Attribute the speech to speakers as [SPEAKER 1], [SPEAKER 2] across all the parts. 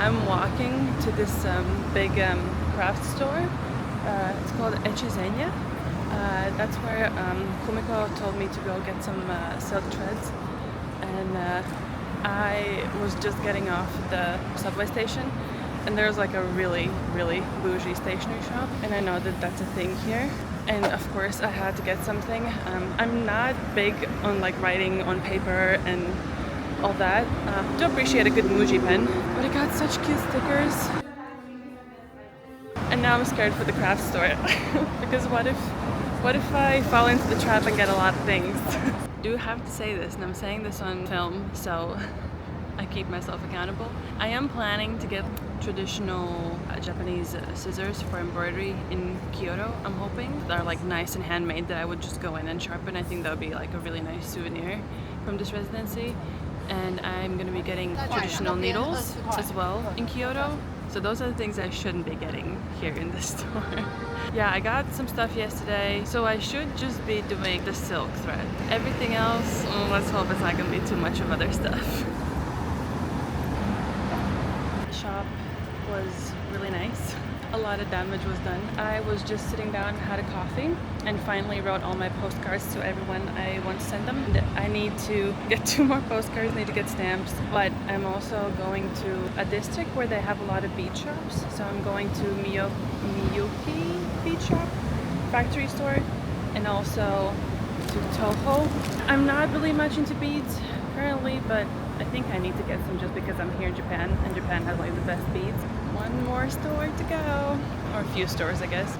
[SPEAKER 1] I'm walking to this big craft store. It's called Echizen-ya. That's where Kumiko told me to go get some silk threads. And I was just getting off the subway station, and there's like a really bougie stationery shop, and I know that that's a thing here. And of course I had to get something. I'm not big on like writing on paper and all that. Do appreciate a good Muji pen, but I got such cute stickers. And now I'm scared for the craft store because what if I fall into the trap and get a lot of things? Do have to say this, and I'm saying this on film, so I keep myself accountable. I am planning to get traditional Japanese scissors for embroidery in Kyoto. I'm hoping they're like nice and handmade that I would just go in and sharpen. I think that would be like a really nice souvenir from this residency. And I'm gonna be getting traditional needles as well in Kyoto. So those are the things I shouldn't be getting here in this store. Yeah, I got some stuff yesterday, so I should just be doing the silk thread. Everything else, let's hope it's not gonna be too much of other stuff. The shop was really nice. A lot of damage was done. I was just sitting down, had a coffee, and finally wrote all my postcards to everyone I want to send them. And I need to get 2 more postcards, need to get stamps, but I'm also going to a district where they have a lot of bead shops. So I'm going to Miyuki bead shop, factory store, and also to Toho. I'm not really much into beads currently, but I think I need to get some just because I'm here in Japan, and Japan has like the best beads. One more store to go, or a few stores, I guess.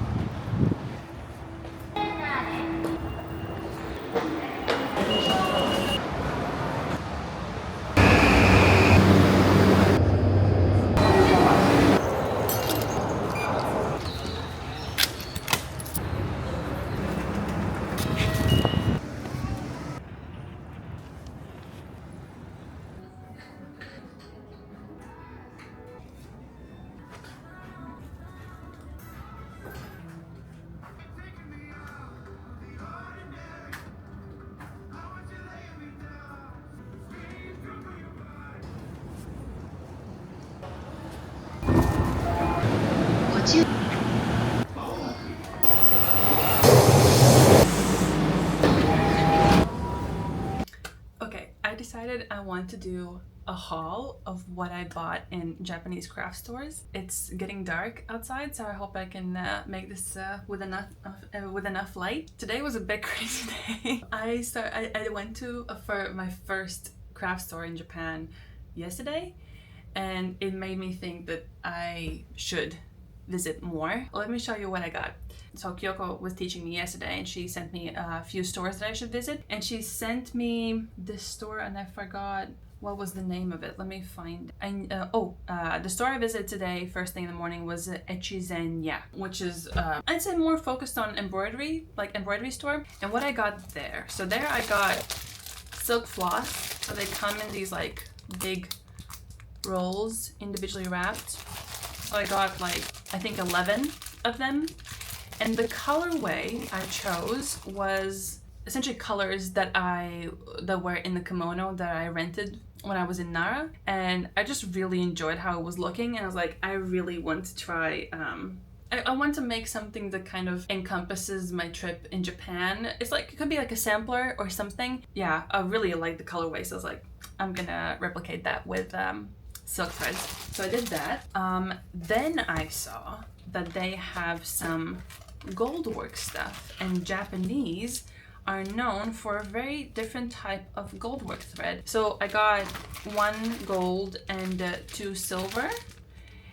[SPEAKER 1] I decided I want to do a haul of what I bought in Japanese craft stores. It's getting dark outside, so I hope I can make this with enough light. Today was a bit crazy day. I went to for my first craft store in Japan yesterday, and it made me think that I should visit more. Let me show you what I got. So Kyoko was teaching me yesterday, and she sent me a few stores that I should visit, and she sent me this store, and I forgot what was the name of it. Let me find. The store I visited today first thing in the morning was Echizen-ya, which is I'd say more focused on embroidery, like embroidery store. And what I got there, so there I got silk floss. So they come in these like big rolls, individually wrapped. So I got like I think 11 of them. And the colorway I chose was essentially colors that were in the kimono that I rented when I was in Nara, and I just really enjoyed how it was looking, and I was like, I really want to try I want to make something that kind of encompasses my trip in Japan. It's like, it could be like a sampler or something. Yeah, I really like the colorway, so I was like, I'm gonna replicate that with silk threads. So I did that. Then I saw that they have some goldwork stuff, and Japanese are known for a very different type of goldwork thread. So I got 1 gold and 2 silver,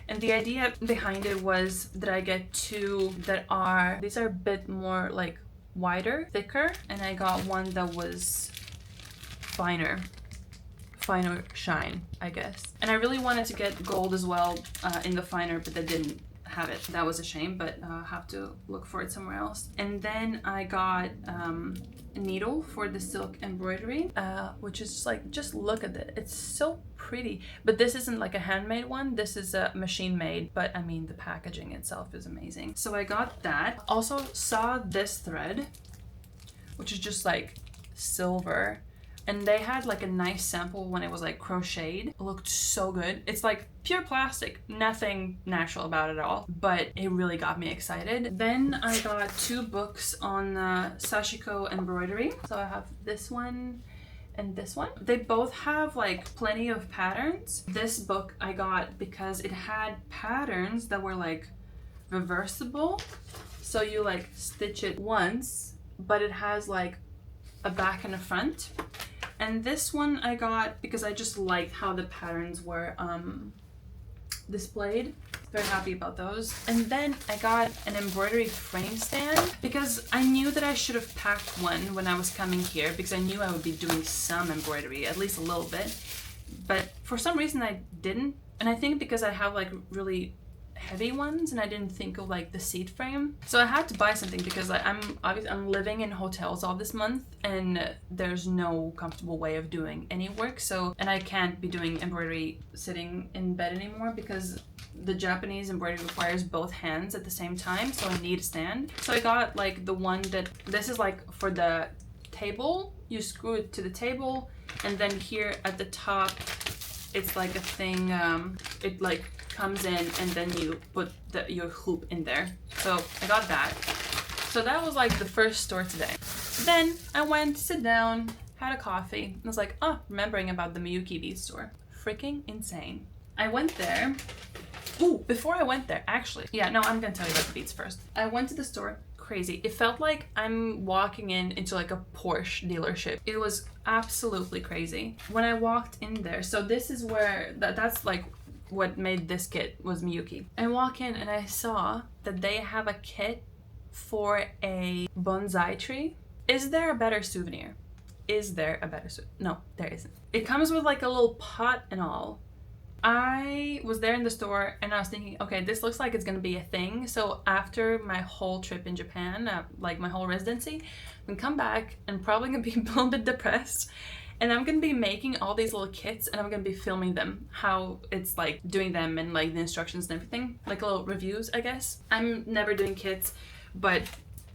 [SPEAKER 1] and the idea behind it was that I get 2 that are, these are a bit more like wider, thicker, and I got 1 that was finer shine, I guess. And I really wanted to get gold as well in the finer, but they didn't have it. That was a shame, but I'll have to look for it somewhere else. And then I got a needle for the silk embroidery, which is like, just look at it. It's so pretty. But this isn't like a handmade one. This is a machine made, but I mean, the packaging itself is amazing. So I got that. Also saw this thread, which is just like silver And they had like a nice sample when it was like crocheted. It looked so good. It's like pure plastic, nothing natural about it at all, but it really got me excited. Then I got 2 books on sashiko embroidery. So I have this one and this one. They both have like plenty of patterns. This book I got because it had patterns that were like reversible. So you like stitch it once, but it has like a back and a front. And this one I got because I just liked how the patterns were displayed. Very happy about those. And then I got an embroidery frame stand because I knew that I should have packed one when I was coming here because I knew I would be doing some embroidery, at least a little bit. But for some reason I didn't. And I think because I have like really heavy ones and I didn't think of like the seat frame. So I had to buy something because I'm living in hotels all this month and there's no comfortable way of doing any work. So, and I can't be doing embroidery sitting in bed anymore because the Japanese embroidery requires both hands at the same time. So I need a stand. So I got like the one that, this is like for the table. You screw it to the table and then here at the top it's like a thing, it like comes in and then you put your hoop in there. So I got that. So that was like the first store today. Then I went to sit down, had a coffee, and was like, oh, remembering about the Miyuki bead store. Freaking insane. I went there. Ooh, before I went there, actually. Yeah, no, I'm gonna tell you about the beads first. I went to the store. Crazy. It felt like I'm walking into like a Porsche dealership. It was absolutely crazy. When I walked in there, so this is where, that's like what made this kit was Miyuki. I walk in and I saw that they have a kit for a bonsai tree. Is there a better souvenir? Is there a better souvenir? No, there isn't. It comes with like a little pot and all. I was there in the store and I was thinking, okay, this looks like it's gonna be a thing. So after my whole trip in Japan, like my whole residency, I'm gonna come back and probably gonna be a little bit depressed. And I'm gonna be making all these little kits and I'm gonna be filming them, how it's like doing them and like the instructions and everything, like little reviews, I guess. I'm never doing kits, but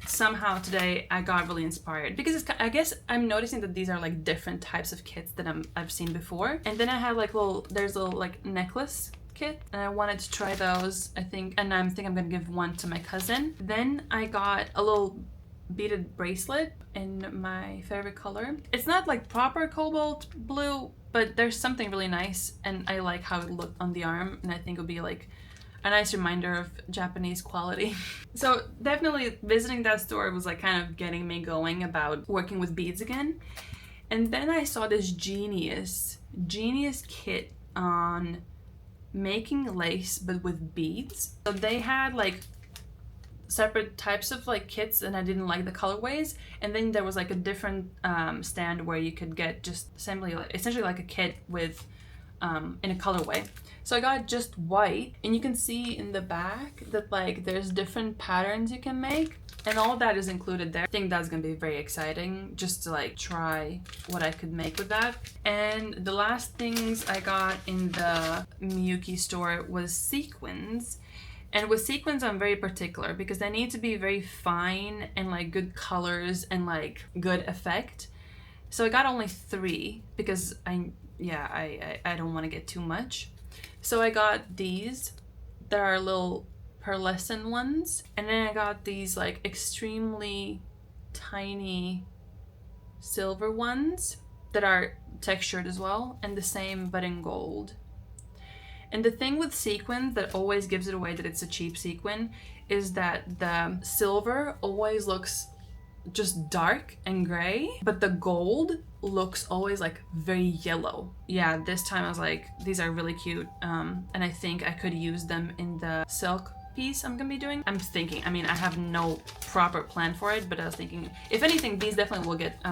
[SPEAKER 1] somehow today I got really inspired because it's, I guess I'm noticing that these are like different types of kits that I've seen before. And then I have like there's a little like necklace kit and I wanted to try those, I think, and I'm gonna give one to my cousin. Then I got a little beaded bracelet in my favorite color. It's not like proper cobalt blue, but there's something really nice and I like how it looked on the arm and I think it would be like a nice reminder of Japanese quality. So definitely visiting that store was like kind of getting me going about working with beads again. And then I saw this genius kit on making lace but with beads. So they had like separate types of like kits and I didn't like the colorways, and then there was like a different stand where you could get just essentially like a kit with in a colorway. So I got just white, and you can see in the back that like there's different patterns you can make, and all that is included there. I think that's gonna be very exciting just to like try what I could make with that. And the last things I got in the Miyuki store was sequins. And with sequins, I'm very particular because they need to be very fine and like good colors and like good effect. So I got only 3 because I don't want to get too much. So I got these. There are little pearlescent ones. And then I got these like extremely tiny silver ones that are textured as well, and the same but in gold. And the thing with sequins that always gives it away that it's a cheap sequin is that the silver always looks just dark and gray, but the gold looks always like very yellow. Yeah, this time I was like, these are really cute, and I think I could use them in the silk piece I'm gonna be doing. I'm thinking, I mean, I have no proper plan for it, but I was thinking, if anything, these definitely will get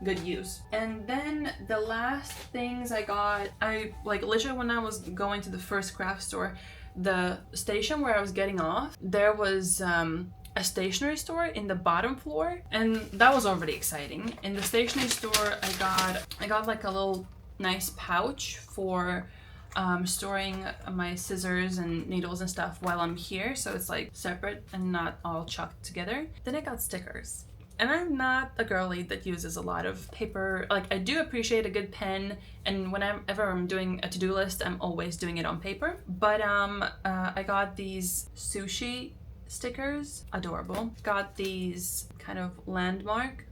[SPEAKER 1] good use. And then the last things I got, I like literally when I was going to the first craft store, the station where I was getting off, there was a stationery store in the bottom floor, and that was already exciting. In the stationery store, I got like a little nice pouch for storing my scissors and needles and stuff while I'm here, so it's like separate and not all chucked together. Then I got stickers. And I'm not a girly that uses a lot of paper. Like, I do appreciate a good pen, and whenever I'm doing a to-do list, I'm always doing it on paper. But I got these sushi stickers, adorable. Got these kind of landmark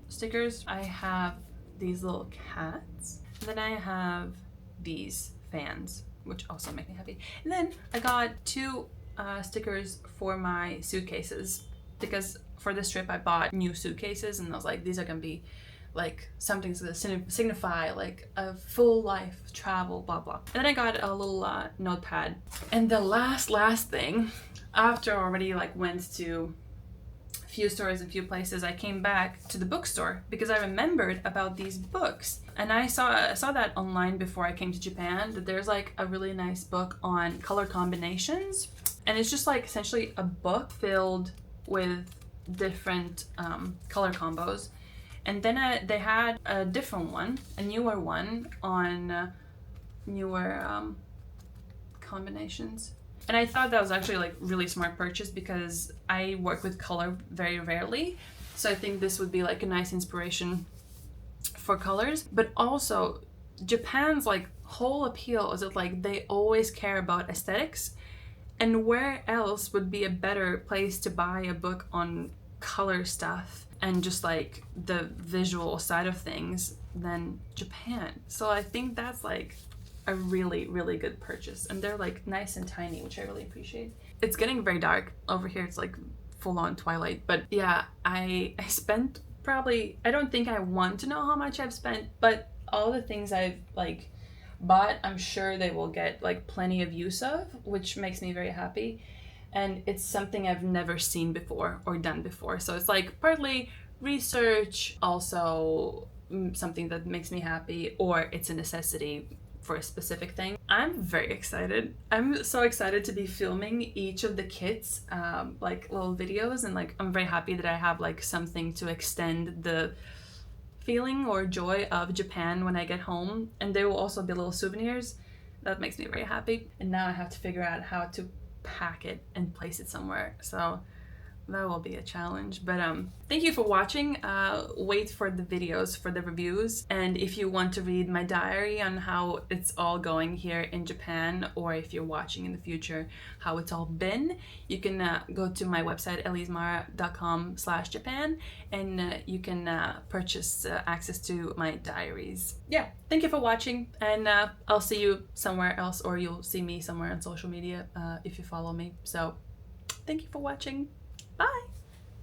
[SPEAKER 1] stickers. I have these little cats. And then I have these fans, which also make me happy. And then I got two stickers for my suitcases, because for this trip I bought new suitcases, and I was like, these are gonna be like something to signify like a full life travel, blah blah. And then I got a little notepad. And the last thing, after I already like went to a few stores and few places, I came back to the bookstore because I remembered about these books. And I saw that online before I came to Japan, that there's like a really nice book on color combinations. And it's just like essentially a book filled with different color combos. And then they had a different one, a newer one on newer combinations. And I thought that was actually like really smart purchase, because I work with color very rarely. So I think this would be like a nice inspiration for colors. But also Japan's like whole appeal is that like they always care about aesthetics. And where else would be a better place to buy a book on color stuff and just like the visual side of things than Japan? So I think that's like a really, really good purchase. And they're like nice and tiny, which I really appreciate. It's getting very dark over here. It's like full on twilight. But yeah, I spent probably, I don't think I want to know how much I've spent, but all the things I've like bought, I'm sure they will get like plenty of use of, which makes me very happy. And it's something I've never seen before or done before. So it's like partly research, also something that makes me happy, or it's a necessity for a specific thing. I'm very excited. I'm so excited to be filming each of the kits, like little videos, and like I'm very happy that I have like something to extend the feeling or joy of Japan when I get home. And they will also be little souvenirs. That makes me very happy. And now I have to figure out how to pack it and place it somewhere. So that will be a challenge. But thank you for watching. Wait for the videos for the reviews. And if you want to read my diary on how it's all going here in Japan, or if you're watching in the future how it's all been, you can go to my website elismara.com/Japan, and you can purchase access to my diaries. Yeah, thank you for watching, and I'll see you somewhere else, or you'll see me somewhere on social media if you follow me. So thank you for watching. Bye!